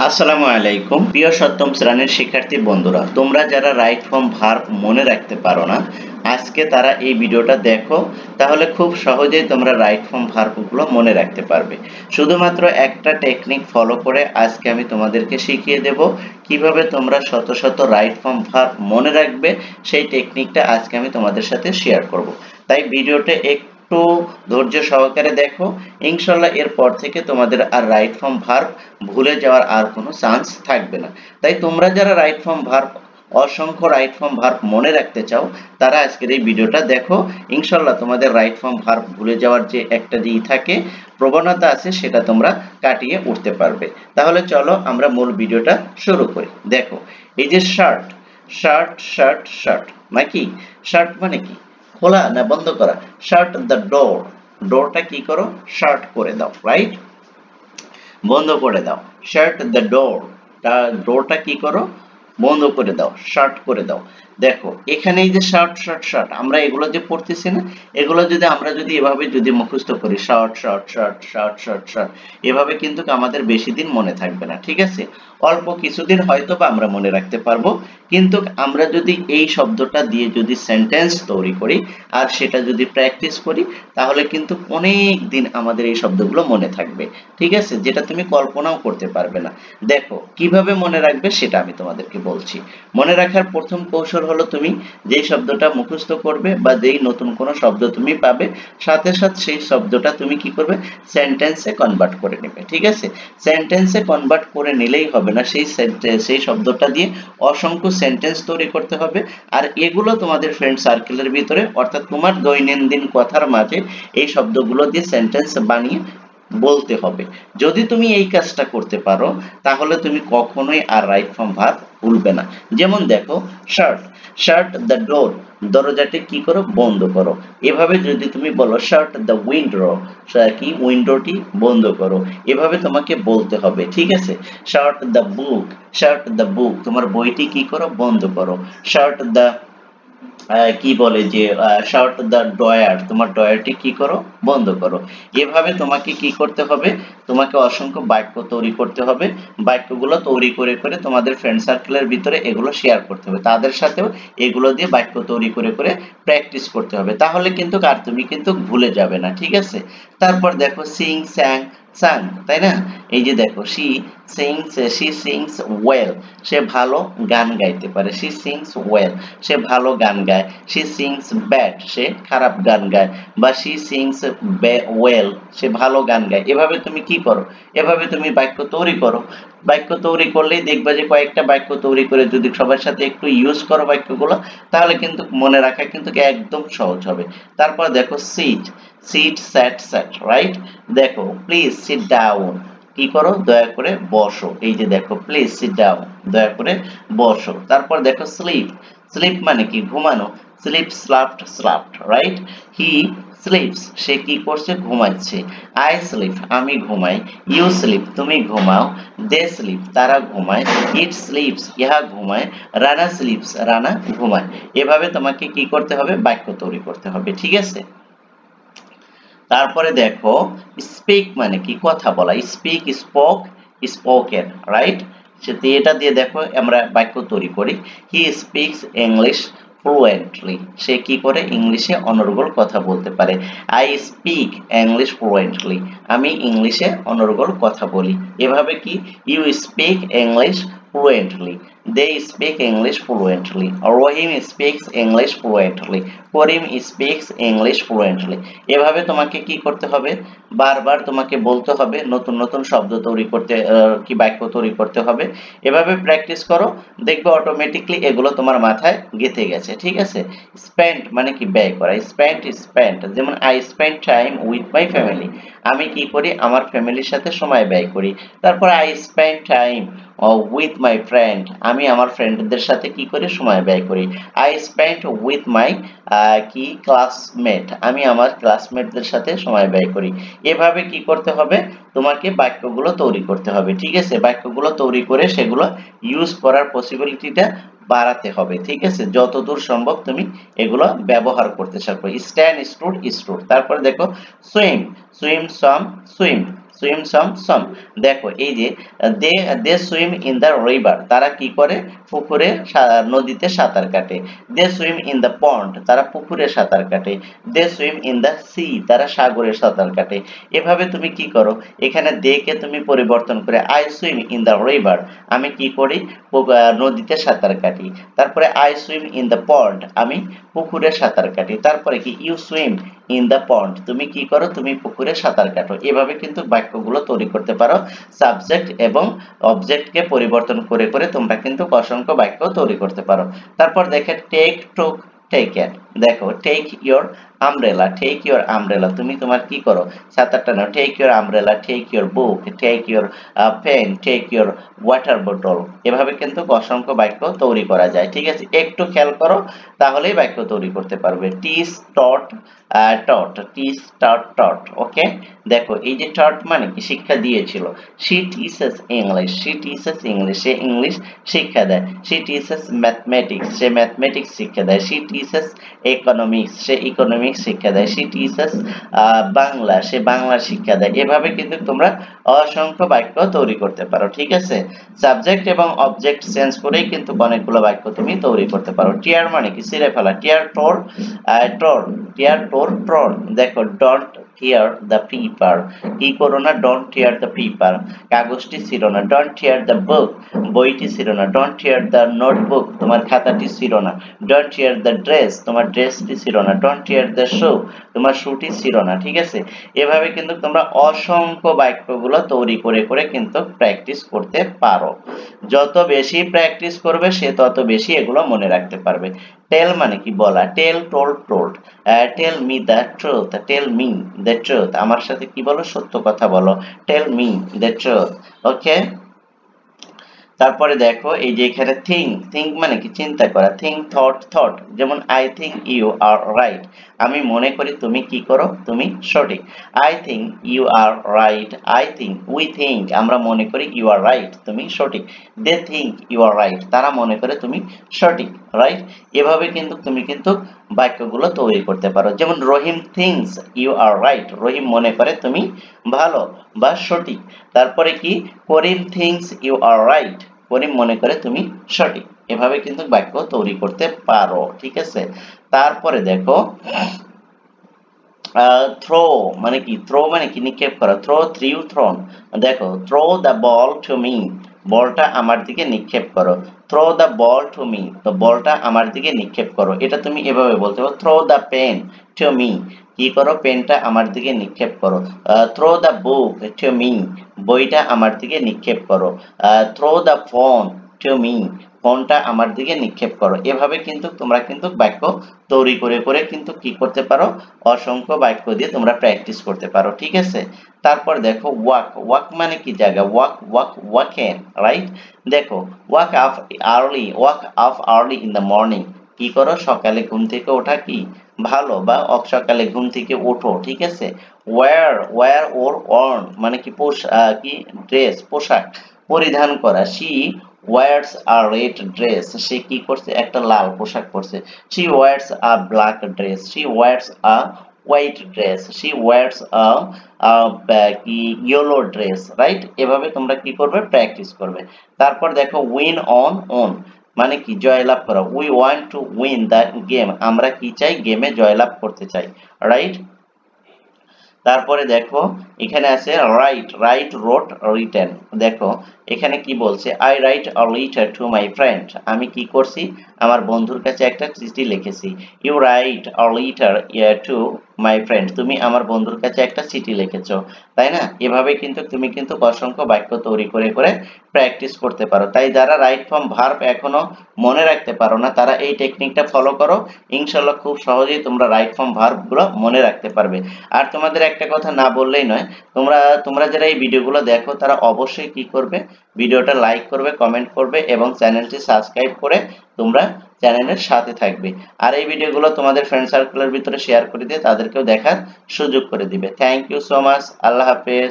আসসালামু আলাইকুম প্রিয় সপ্তম শ্রেণীর শিক্ষার্থী বন্ধুরা, তোমরা যারা রাইট ফর্ম ভার্ব মনে রাখতে পারো না, আজকে তারা এই ভিডিওটা দেখো, তাহলে খুব সহজেই তোমরা রাইট ফর্ম ভার্বগুলো মনে রাখতে পারবে। শুধুমাত্র একটা টেকনিক ফলো করে আজকে আমি তোমাদেরকে শিখিয়ে দেব কিভাবে তোমরা শত শত রাইট ফর্ম ভার্ব মনে রাখবে। সেই টেকনিকটা আজকে আমি তোমাদের সাথে শেয়ার করব। তাই ভিডিওটা একটু ধৈর্য সহকারে দেখো, ইনশাল্লাহ এরপর থেকে তোমাদের আর রাইট ফর্ম ভার্ব ভুলে যাওয়ার আর কোনো চান্স থাকবে না। তাই তোমরা যারা রাইট ফর্ম ভার্ব অসংখ্য রাইট ফর্ম ভার্ব মনে রাখতে চাও, তারা আজকের এই ভিডিওটা দেখো। ইনশাল্লাহ তোমাদের রাইট ফর্ম ভার্ব ভুলে যাওয়ার যে একটা থাকে প্রবণতা আছে, সেটা তোমরা কাটিয়ে উঠতে পারবে। তাহলে চলো আমরা মূল ভিডিওটা শুরু করি। দেখো, এই যে শার্ট, শার্ট শার্ট শার্ট নাকি, শার্ট মানে কি, খোলা না বন্ধ করা? শার্ট দ্য ডোর, ডোরটা কি করো, শার্ট করে দাও, রাইট, বন্ধ করে দাও। শাট দ্য ডোর, ডোরটা কি করো, বন্ধ করে দাও, শার্ট করে দাও। দেখো এখানে এই যে শার্ট শার্ট শার্ট, আমরা এগুলো যে পড়তেছি না, এগুলো যদি আমরা এভাবে মুখস্থ করি, shirt shirt shirt shirt shirt shirt, এভাবে কিন্তু আমাদের বেশি দিন মনে থাকবে না, ঠিক আছে? অল্প কিছুদিন হয়তো বা আমরা মনে রাখতে পারবো, কিন্তু আমরা যদি এই শব্দটা দিয়ে সেন্টেন্স তৈরি করি আর সেটা যদি প্র্যাকটিস করি, তাহলে কিন্তু অনেক দিন আমাদের এই শব্দগুলো মনে থাকবে, ঠিক আছে? যেটা তুমি কল্পনাও করতে পারবে না। দেখো কিভাবে মনে রাখবে সেটা আমি তোমাদেরকে বলছি। মনে রাখার প্রথম কৌশল হলো, তুমি যেই শব্দটা মুখস্থ করবে বা যেই নতুন কোনো শব্দ তুমি পাবে, সাথে সাথে সেই শব্দটা তুমি কি করবে, সেন্টেন্সে কনভার্ট করে নেবে, ঠিক আছে? সেন্টেন্সে কনভার্ট করে নিলেই হবে না, সেই শব্দটা দিয়ে অসংখ্য সেন্টেন্স তৈরি করতে হবে। আর এগুলো তোমাদের ফ্রেন্ড সার্কেলের ভিতরে, অর্থাৎ তোমার দৈনন্দিন কথার মাঝে এই শব্দগুলো দিয়ে সেন্টেন্স বানিয়ে বলতে হবে। যদি তুমি এই কাজটা করতে পারো, তাহলে তুমি কখনোই আর রাইট ফর্ম ভার্ব ভুলবে না। যেমন দেখো, শার্ট, শার্ট দ্য ডোর, দরজাটি কি করো, বন্ধ করো। এভাবে যদি তুমি বলো শার্ট দ্য উইন্ডো, কি, উইন্ডোটি বন্ধ করো, এভাবে তোমাকে বলতে হবে, ঠিক আছে? Shut the book, shut the book, তোমার বইটি কি করো, বন্ধ করো। শার্ট দ্য কি বলে যে শার্ট দ্য ড্রয়ার, তোমার ড্রয়ারটি কি করো, বন্ধ করো। এভাবে তোমাকে কি করতে হবে, তোমাকে অসংখ্য বাক্য তৈরি করতে হবে। বাক্যগুলো তৈরি করে করে তোমাদের ফ্রেন্ড সার্কেলের ভিতরে এগুলো শেয়ার করতে হবে, তাদের সাথেও এগুলো দিয়ে বাক্য তৈরি করে করে প্র্যাকটিস করতে হবে। তাহলে কিন্তু আর তুমি কিন্তু ভুলে যাবে না, ঠিক আছে? তারপর দেখো, সিং স্যাং সাং, তাই না? এই যে দেখো, শি সিংস ওয়েল, সে ভালো গান গাইতে পারে, শি সিংস ওয়েল, সে ভালো গান গায়। শি সিংস ব্যাড, সে খারাপ গান গায়। বা শি সিংস ওয়েল, সে ভালো গান গায়। এভাবে তুমি কি করো, এভাবে তুমি বাক্য তৈরি করো। বাক্য তৈরি করলেই দেখবা যে কয়েকটা বাক্য তৈরি করে যদি সবার সাথে একটু ইউজ করো বাক্যগুলো, তাহলে কিন্তু মনে রাখা কিন্তু একদম সহজ হবে। তারপর দেখো, সিট, সিট স্যাট স্যাট, রাইট? দেখো, প্লিজ সিট ডাউন, কি করো, দয়া করে বসো। এই যে দেখো, প্লিজ সিট ডাউন, দয়া করে বসো। তারপর দেখো, স্লিপ, স্লিপ মানে কি, ঘুমানো। Sleep slept slept, right? He sleeps, সে কি করছে, ঘুমাচ্ছে। আই স্লিপ, আমি ঘুমাই। ইউ স্লিপ, তুমি ঘুমাও। দে স্লিপ, তারা ঘুমায়। ইট স্লিপস, ইহা ঘুমায়। রানা স্লিপস, রানা ঘুমায়। এভাবে তোমাকে কি করতে হবে, বাক্য তৈরি করতে হবে, ঠিক আছে? তারপরে দেখো, স্পিক মানে কি, কথা বলা। Speak, spoke, spoken, right? সেটা এটা দিয়ে দেখো আমরা বাক্য তৈরি করি। হি স্পিক্স ইংলিশ ফ্লুয়েন্টলি, সে কি করে, ইংলিশে অনর্গল কথা বলতে পারে। আই স্পিক ইংলিশ ফ্লুয়েন্টলি, আমি ইংলিশে অনর্গল কথা বলি। এভাবে কি, you speak English fluently, they speak English fluently, Rohim speaks English fluently, Karim speaks English fluently. এভাবে তোমাকে কি করতে হবে, বারবার তোমাকে বলতে হবে, নতুন নতুন শব্দ তৈরি করতে, কি বাক্য তৈরি করতে হবে। এভাবে প্র্যাকটিস করো, দেখবে অটোমেটিকলি এগুলো তোমার মাথায় গেঁথে গেছে, ঠিক আছে? স্পেন্ট মানে কি, ব্যয় করা। স্পেন্ট, যেমন I spend time with my family, আমি কি করি, আমার ফ্যামিলির সাথে সময় ব্যয় করি। তারপর I spend time with my friend, আমি আমার ফ্রেন্ডদের সাথে কি করি, সময় ব্যয় করি। আই স্পেন্ড উইথ মাই কি ক্লাসমেট, আমি আমার ক্লাসমেটদের সাথে সময় ব্যয় করি। এভাবে কি করতে হবে, তোমাকে বাক্যগুলো তৈরি করতে হবে, ঠিক আছে? বাক্যগুলো তৈরি করে সেগুলো ইউজ করার পসিবিলিটিটা বাড়াতে হবে, ঠিক আছে? যতদূর সম্ভব তুমি এগুলো ব্যবহার করতে থাকবে। Stand, stood, stood. তারপরে দেখো, সুইম, সুইম, সাম, সুইম, সুইম সম। দেখো এই যে দে সুইম ইন দ্য রিভার, তারা কি করে, পুকুরে নদীতে সাঁতার কাটে। দে সুইম ইন দ্য পন্ড, তারা পুকুরে সাঁতার কাটে। দে সুইম ইন দ্য সি, তারা সাগরে সাঁতার কাটে। এভাবে তুমি কি করো, এখানে দে কে তুমি পরিবর্তন করে I swim in the river, আমি কি করি, নদীতে সাঁতার কাটি। তারপরে I swim in the pond, আমি পুকুরে সাঁতার কাটি। তারপরে কি you swim in the pond, তুমি কি করো, তুমি পুকুরে সাঁতার কাটো। এভাবে কিন্তু বাক্যগুলো তৈরি করতে পারো। সাবজেক্ট এবং অবজেক্টকে পরিবর্তন করে করে তোমরা কিন্তু অসংখ্য বাক্য তৈরি করতে পারো। তারপর দেখে টেক, টুক, টেকেন। দেখো take your umbrella, take your umbrella, তুমি তোমার কি করো, ছাতাটা নাও। Take your umbrella, take your book, take your pen, take your water বোতল। এভাবে কিন্তু অসংখ্য বাক্য তৈরি করা যায়। ঠিক আছে, একটু খেয়াল করো তাহলেই বাক্য তৈরি করতে পারবে। টিস টট, টট, টিস টট টট। ওকে, দেখো এই যে টট মানে কি, শিক্ষা দিয়েছিল। She teaches English, she teaches English, say English শিক্ষা দেয়। She teaches mathematics, say mathematics শিক্ষা দেয়। She teaches economics, say economics শিক্ষা দেয়। শি টিচেস বাংলা, সে বাংলা শিক্ষা দেয়। এভাবে কিন্তু তোমরা অসংখ্য বাক্য তৈরি করতে পারো। ঠিক আছে, সাবজেক্ট এবং অবজেক্ট চেঞ্জ করেই কিন্তু অনেকগুলো বাক্য তুমি তৈরি করতে পারো। টিয়ার মানে কি, ছিঁড়ে ফেলা। টিয়ার টোর, টোর, টিয়ার টোর টোর। দেখো ডন্ট টিয়ার দ্য পেপার, কি করো না, ডন্ট টিয়ার দ্য পেপার, কাগজটি ছিঁড়ো না। ডন্ট টিয়ার দ্য বুক, বইটি ছিঁড়ো না। ডন্ট টিয়ার দ্য নোটবুক, তোমার খাতাটি ছিঁড়ো না। ডন্ট টিয়ার দ্য ড্রেস, তোমার ড্রেসটি ছিঁড়ো না। ডন্ট টিয়ার দ্য শু, তোমার শুটি ছিঁড়ো না। ঠিক আছে, এভাবে কিন্তু তোমরা অসংখ্য বাক্যগুলো তৈরি করে করে কিন্তু প্র্যাকটিস করতে পারো। যত বেশি প্র্যাকটিস করবে সে তত বেশি এগুলো মনে রাখতে পারবে। টেল মানে কি, বলা। Tell, told, told. Tell me the truth, tell me the truth, আমার সাথে কি বলো, সত্য কথা বলো। Tell me the truth. Okay, তারপরে দেখো এই যে এখানে থিঙ্ক, থিঙ্ক মানে কি, চিন্তা করা। Think, thought, thought. যেমন I think you are right, আমি মনে করি তুমি কি করো, তুমি সঠিক। I think you are right, I think, we think, আমরা মনে করি, ইউ আর রাইট, তুমি সঠিক। They think you are right, তারা মনে করে তুমি সঠিক। রাইট, এভাবে কিন্তু তুমি কিন্তু বাক্যগুলো তৈরি করতে পারো। যেমন রহিম থিঙ্কস ইউ আর রাইট, রহিম মনে করে তুমি ভালো বা সঠিক। তারপরে কি, করিম থিঙ্কস ইউ আর রাইট, করিম মনে করে তুমি সঠিক। এভাবে কিন্তু বাক্য তৈরি করতে পারো। ঠিক আছে, তারপরে দেখো থ্রো মানে কি, থ্রো মানে কি, নিক্ষেপ করা। Throw, threw, thrown. দেখো throw the ball to me, বলটা আমার দিকে নিক্ষেপ করো। Throw the ball to me, তো বলটা আমার দিকে নিক্ষেপ করো। এটা তুমি এভাবে বলতে পারো, throw the pen to me, কি করো, পেনটা আমার দিকে নিক্ষেপ করো। Throw the book to me, বইটা আমার দিকে নিক্ষেপ করো। Throw the phone to me, ফোনটা আমার দিকে নিক্ষেপ করো। এভাবে কিন্তু তোমরা কিন্তু বাক্য তৈরি করে করে কিন্তু কি করতে পারো, অসংখ্য বাক্য দিয়ে তোমরা প্র্যাকটিস করতে পারো। ঠিক আছে, তারপর দেখো ওয়াক, ওয়াক মানে কি, জায়গা। Wake, woke, woken. রাইট, দেখো wake up early, wake up early in the morning, কি করো, সকালে ঘুম থেকে ওঠা কি ভালো, বা সকালে ঘুম থেকে ওঠো। ঠিক আছে, ওয়্যার, ওয়্যার ওর অর্ন মানে কি, কি ড্রেস, পোশাক পরিধান করা। She wears a red dress, সে কি করছে, একটা লাল পোশাক পরছে। She wears a black dress, she wears a white dress, she wears a কি ইয়েলো ড্রেস। রাইট, এভাবে তোমরা কি করবে, প্র্যাকটিস করবে। তারপর দেখো উইন অন, অন মানে কি, জয়লাভ করা। We want to win the game, আমরা কি চাই, গেমে জয়লাভ করতে চাই। রাইট, তারপরে দেখো এখানে আছে রাইট, রাইট, রোট, রিটেন। দেখো এখানে কি বলছে, I write a letter to my friend, আমি কি করছি, আমার বন্ধুর কাছে একটা চিঠি লিখেছি। You write a letter to my friend, তুমি আমার বন্ধুর কাছে একটা চিঠি লিখেছো। তাই না, এভাবে কিন্তু তুমি কিন্তু অসংখ্য বাক্য তৈরি করে করে প্র্যাকটিস করতে পারো। তাই যারা রাইট ফর্ম ভার্ব এখনো মনে রাখতে পারো না, তারা এই টেকনিকটা ফলো করো, ইনশাআল্লাহ খুব সহজেই তোমরা রাইট ফর্ম ভার্ব গুলো মনে রাখতে পারবে। আর তোমাদের একটা কথা না বললেই নয়, তোমরা যারা এই ভিডিওগুলো দেখো তারা অবশ্যই কি করবে, ভিডিওটা লাইক করবে, কমেন্ট করবে এবং চ্যানেলটি সাবস্ক্রাইব করে তোমরা চ্যানেলের সাথে থাকবে। আর এই ভিডিওগুলো তোমাদের ফ্রেন্ড সার্কেলের ভিতরে শেয়ার করে দিয়ে তাদেরকেও দেখার সুযোগ করে দিবে। থ্যাংক ইউ সো মাচ, আল্লাহ হাফেজ।